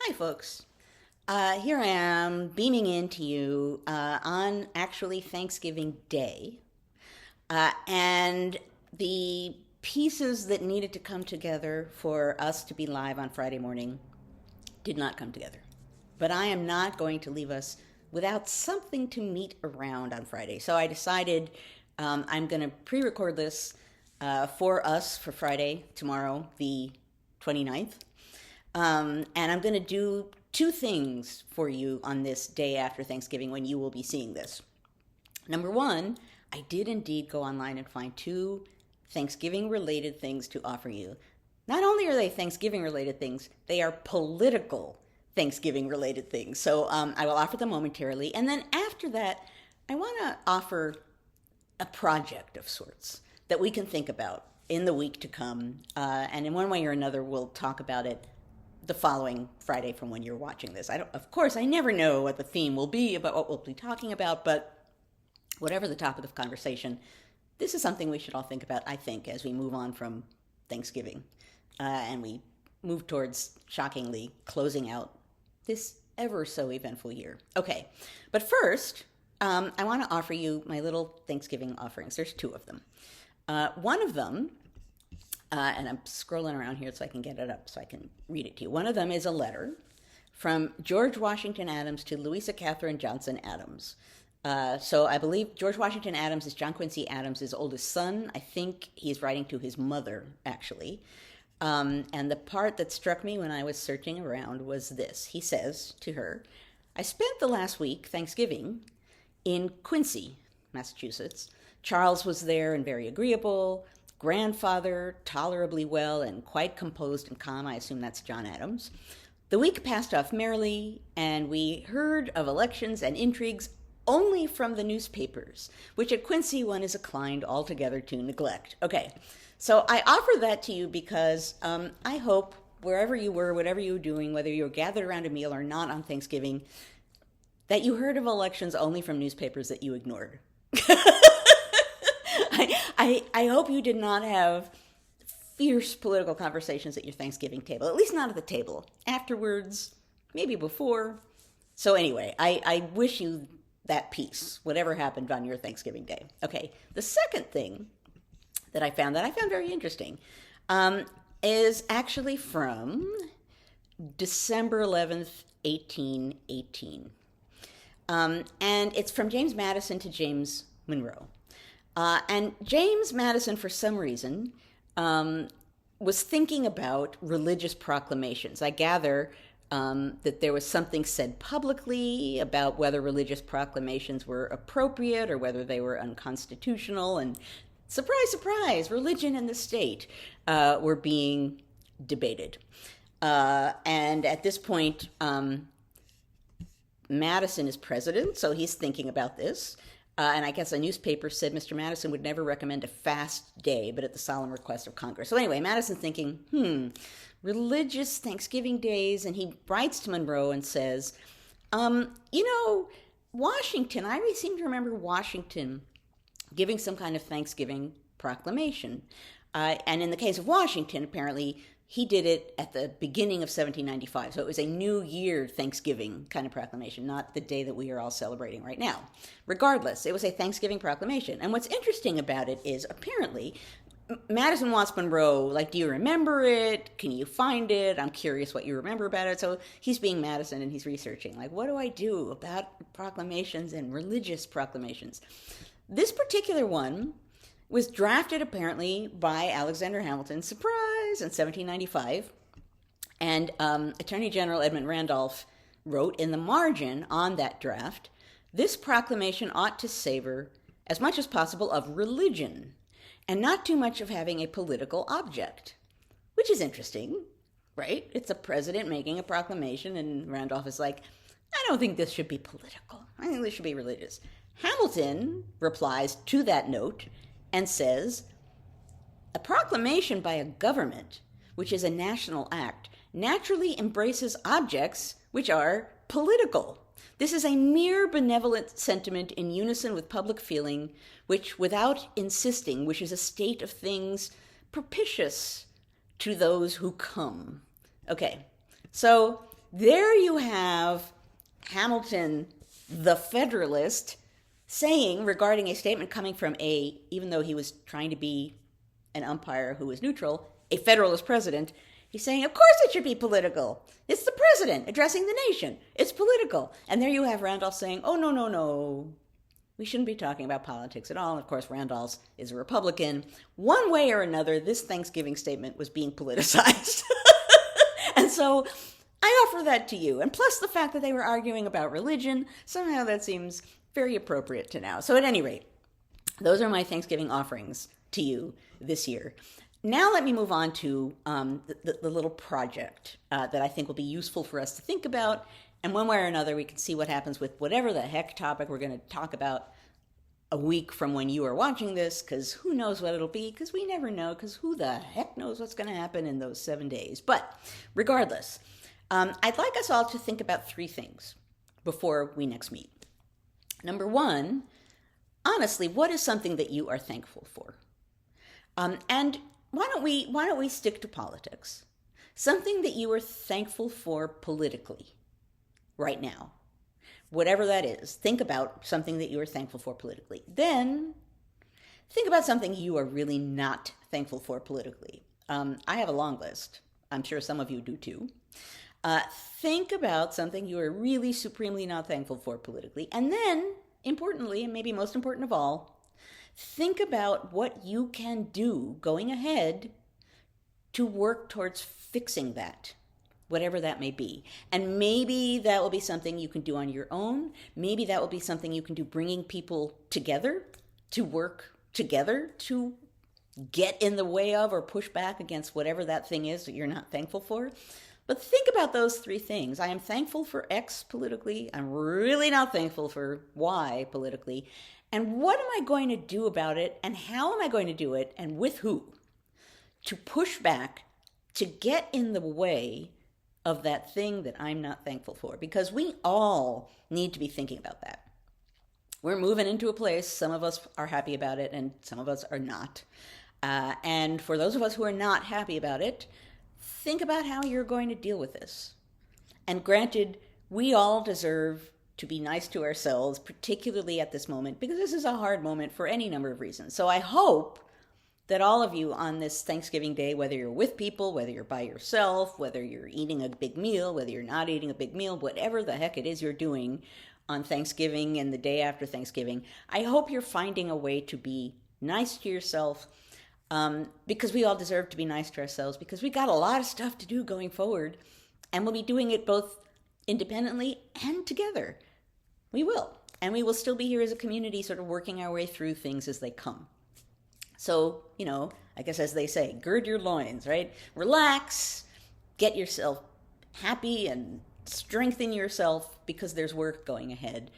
Hi, folks. Here I am beaming into you on actually Thanksgiving Day. And the pieces that needed to come together for us to be live on Friday morning did not come together. But I am not going to leave us without something to meet around on Friday. So I decided I'm going to pre record this for us for Friday, tomorrow, the 29th. And I'm going to do two things for you on this day after Thanksgiving when you will be seeing this. Number one, I did indeed go online and find two Thanksgiving related things to offer you. Not only are they Thanksgiving related things, they are political Thanksgiving related things. So I will offer them momentarily. And then after that, I want to offer a project of sorts that we can think about in the week to come. And in one way or another, we'll talk about it the following Friday from when you're watching this. Of course, I never know what the theme will be about what we'll be talking about, but whatever the topic of conversation, this is something we should all think about, I think, as we move on from Thanksgiving and we move towards, shockingly, closing out this ever so eventful year. Okay, but first, I want to offer you my little Thanksgiving offerings. There's two of them. One of them, and I'm scrolling around here so I can get it up so I can read it to you. One of them is a letter from George Washington Adams to Louisa Catherine Johnson Adams. So I believe George Washington Adams is John Quincy Adams' oldest son. I think he's writing to his mother, actually. And the part that struck me when I was searching around was this. He says to her, I spent the last week, Thanksgiving, in Quincy, Massachusetts. Charles was there and very agreeable. Grandfather, tolerably well and quite composed and calm. I assume that's John Adams. The week passed off merrily, and we heard of elections and intrigues only from the newspapers, which at Quincy one is inclined altogether to neglect. Okay, so I offer that to you because I hope wherever you were, whatever you were doing, whether you were gathered around a meal or not on Thanksgiving, that you heard of elections only from newspapers that you ignored. I hope you did not have fierce political conversations at your Thanksgiving table, at least not at the table. Afterwards, maybe before. So anyway, I wish you that peace, whatever happened on your Thanksgiving day. Okay, the second thing that I found very interesting is actually from December 11th, 1818. And it's from James Madison to James Monroe. And James Madison, for some reason, was thinking about religious proclamations. I gather that there was something said publicly about whether religious proclamations were appropriate or whether they were unconstitutional. And surprise, surprise, religion and the state were being debated. And at this point, Madison is president, so he's thinking about this. And I guess a newspaper said Mr. Madison would never recommend a fast day, but at the solemn request of Congress. So anyway, Madison's thinking, religious Thanksgiving days, and he writes to Monroe and says, Washington, I seem to remember Washington giving some kind of Thanksgiving proclamation. And in the case of Washington, apparently, he did it at the beginning of 1795. So it was a New Year Thanksgiving kind of proclamation, not the day that we are all celebrating right now. Regardless, it was a Thanksgiving proclamation. And what's interesting about it is apparently Madison wants Monroe, like, do you remember it? Can you find it? I'm curious what you remember about it. So he's being Madison and he's researching, like, what do I do about proclamations and religious proclamations? This particular one was drafted apparently by Alexander Hamilton, surprise, in 1795. And Attorney General Edmund Randolph wrote in the margin on that draft, this proclamation ought to savor as much as possible of religion and not too much of having a political object, which is interesting, right? It's a president making a proclamation, and Randolph is like, I don't think this should be political. I think this should be religious. Hamilton replies to that note and says, a proclamation by a government, which is a national act, naturally embraces objects which are political. This is a mere benevolent sentiment in unison with public feeling, which, without insisting, wishes a state of things propitious to those who come. Okay, so there you have Hamilton, the Federalist, saying regarding a statement coming from even though he was trying to be an umpire who was neutral, a Federalist president, he's saying, of course it should be political. It's the president addressing the nation. It's political. And there you have Randolph saying, oh, no, no, no. We shouldn't be talking about politics at all. And of course, Randolph is a Republican. One way or another, this Thanksgiving statement was being politicized. And so I offer that to you. And plus the fact that they were arguing about religion, somehow that seems very appropriate to now. So at any rate, those are my Thanksgiving offerings to you this year. Now let me move on to the little project that I think will be useful for us to think about. And one way or another, we can see what happens with whatever the heck topic we're going to talk about a week from when you are watching this, because who knows what it'll be, because we never know, because who the heck knows what's going to happen in those 7 days. But regardless, I'd like us all to think about 3 things before we next meet. Number 1, honestly, what is something that you are thankful for? And why don't we stick to politics? Something that you are thankful for politically right now. Whatever that is, think about something that you are thankful for politically. Then think about something you are really not thankful for politically. I have a long list. I'm sure some of you do too. Think about something you are really supremely not thankful for politically. And then, importantly, and maybe most important of all, think about what you can do going ahead to work towards fixing that, whatever that may be. And maybe that will be something you can do on your own. Maybe that will be something you can do bringing people together to work together to get in the way of or push back against whatever that thing is that you're not thankful for. But think about those 3 things. I am thankful for X politically. I'm really not thankful for Y politically. And what am I going to do about it? And how am I going to do it? And with who? To push back, to get in the way of that thing that I'm not thankful for. Because we all need to be thinking about that. We're moving into a place, some of us are happy about it, and some of us are not. And for those of us who are not happy about it, think about how you're going to deal with this. And granted, we all deserve to be nice to ourselves, particularly at this moment, because this is a hard moment for any number of reasons. So I hope that all of you on this Thanksgiving Day, whether you're with people, whether you're by yourself, whether you're eating a big meal, whether you're not eating a big meal, whatever the heck it is you're doing on Thanksgiving and the day after Thanksgiving, I hope you're finding a way to be nice to yourself, because we all deserve to be nice to ourselves, because we got a lot of stuff to do going forward, and we'll be doing it both independently and together. We will. And we will still be here as a community, sort of working our way through things as they come. So, I guess as they say, gird your loins, right? Relax, get yourself happy and strengthen yourself because there's work going ahead.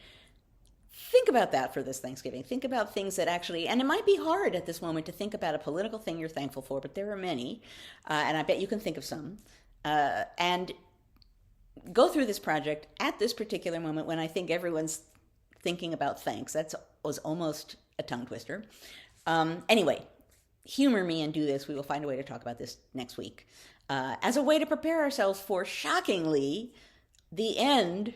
Think about that for this Thanksgiving. Think about things that actually, and it might be hard at this moment to think about a political thing you're thankful for, but there are many, and I bet you can think of some. And go through this project at this particular moment when I think everyone's thinking about thanks. That was almost a tongue twister. Anyway, humor me and do this. We will find a way to talk about this next week. As a way to prepare ourselves for, shockingly, the end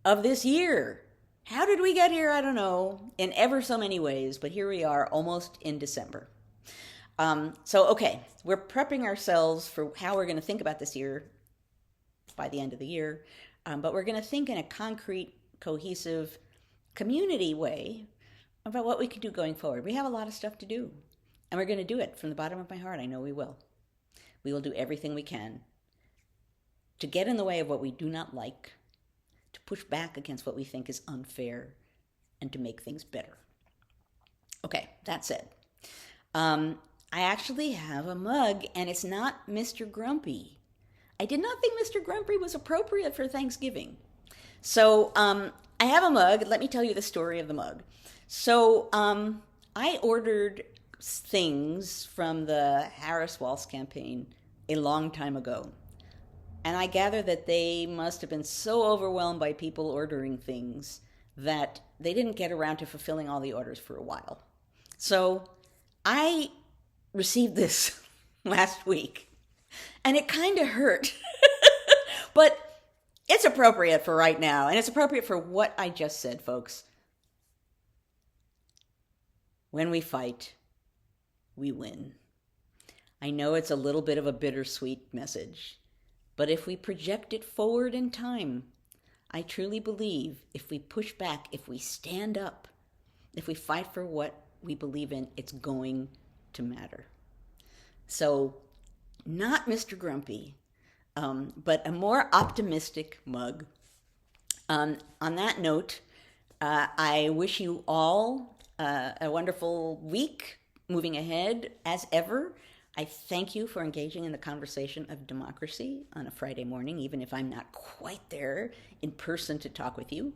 of this year. How did we get here? I don't know, in ever so many ways, but here we are almost in December. Okay, we're prepping ourselves for how we're going to think about this year by the end of the year, but we're going to think in a concrete, cohesive, community way about what we can do going forward. We have a lot of stuff to do, and we're going to do it from the bottom of my heart. I know we will. We will do everything we can to get in the way of what we do not like, to push back against what we think is unfair, and to make things better. Okay, that said, I actually have a mug, and it's not Mr. Grumpy. I did not think Mr. Grumpy was appropriate for Thanksgiving. So I have a mug. Let me tell you the story of the mug. So I ordered things from the Harris Walz campaign a long time ago. And I gather that they must have been so overwhelmed by people ordering things that they didn't get around to fulfilling all the orders for a while. So I received this last week, and it kind of hurt. But It's appropriate for right now, and it's appropriate for what I just said, folks. When we fight, we win. I know it's a little bit of a bittersweet message, but if we project it forward in time, I truly believe if we push back, if we stand up, if we fight for what we believe in, it's going to matter. So, not Mr. Grumpy, but a more optimistic mug. On that note, I wish you all a wonderful week moving ahead. As ever, I thank you for engaging in the conversation of democracy on a Friday morning, even if I'm not quite there in person to talk with you.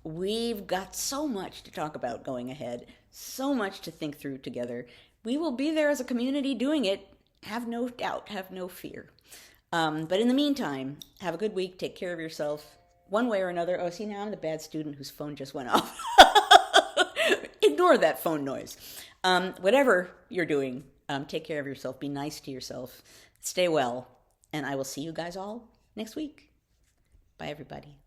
We've got so much to talk about going ahead, so much to think through together. We will be there as a community doing it. Have no doubt, have no fear. But in the meantime, have a good week. Take care of yourself one way or another. Oh, see, now I'm the bad student whose phone just went off. Ignore that phone noise. Whatever you're doing, take care of yourself. Be nice to yourself. Stay well. And I will see you guys all next week. Bye, everybody.